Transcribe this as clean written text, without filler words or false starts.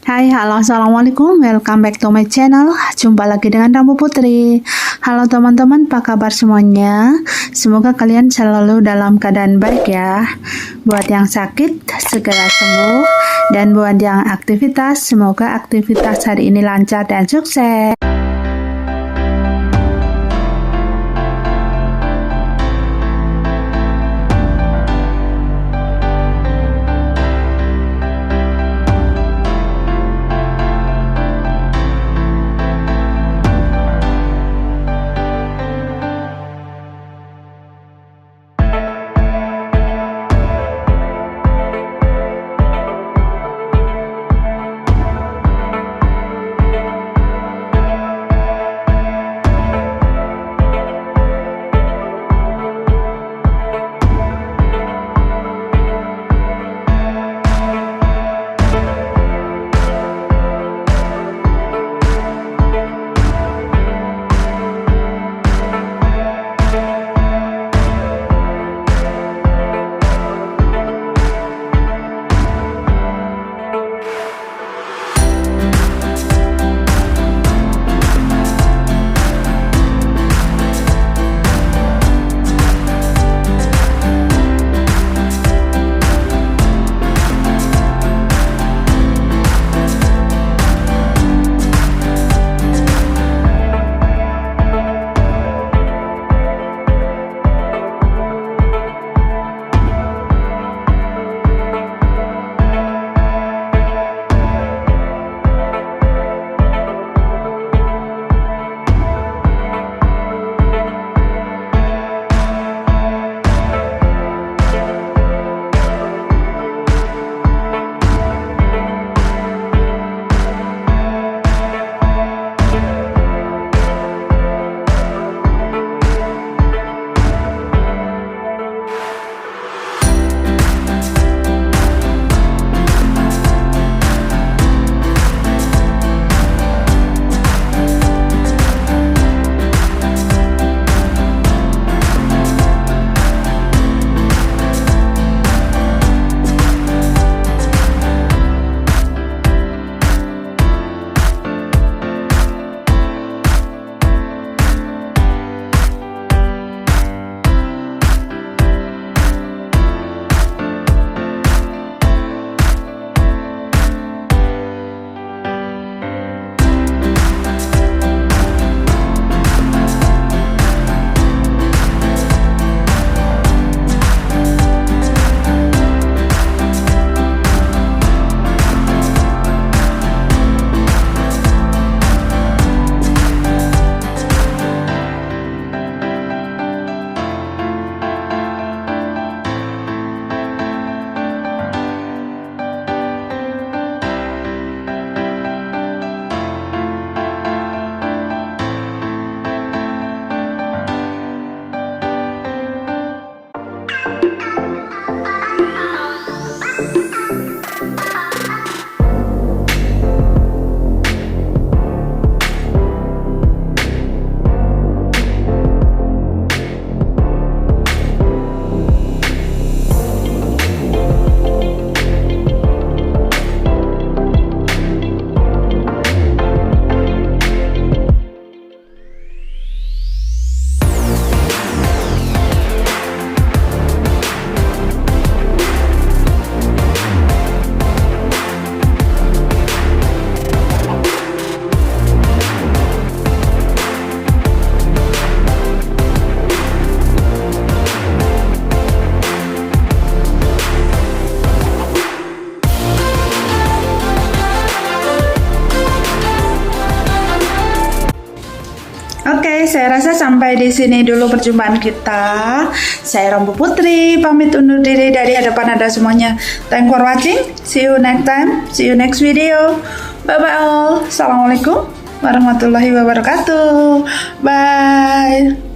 Hai, halo, assalamualaikum. Welcome back to my channel. Jumpa lagi dengan Rambu Putri. Halo teman-teman, apa kabar semuanya? Semoga kalian selalu dalam keadaan baik ya. Buat yang sakit, segera sembuh. Dan buat yang aktivitas, semoga aktivitas hari ini lancar dan sukses. Oke, saya rasa sampai di sini dulu perjumpaan kita. Saya Rambu Putri, pamit undur diri dari hadapan Anda semuanya. Thanks for watching. See you next time. See you next video. Bye bye all. Assalamualaikum warahmatullahi wabarakatuh. Bye.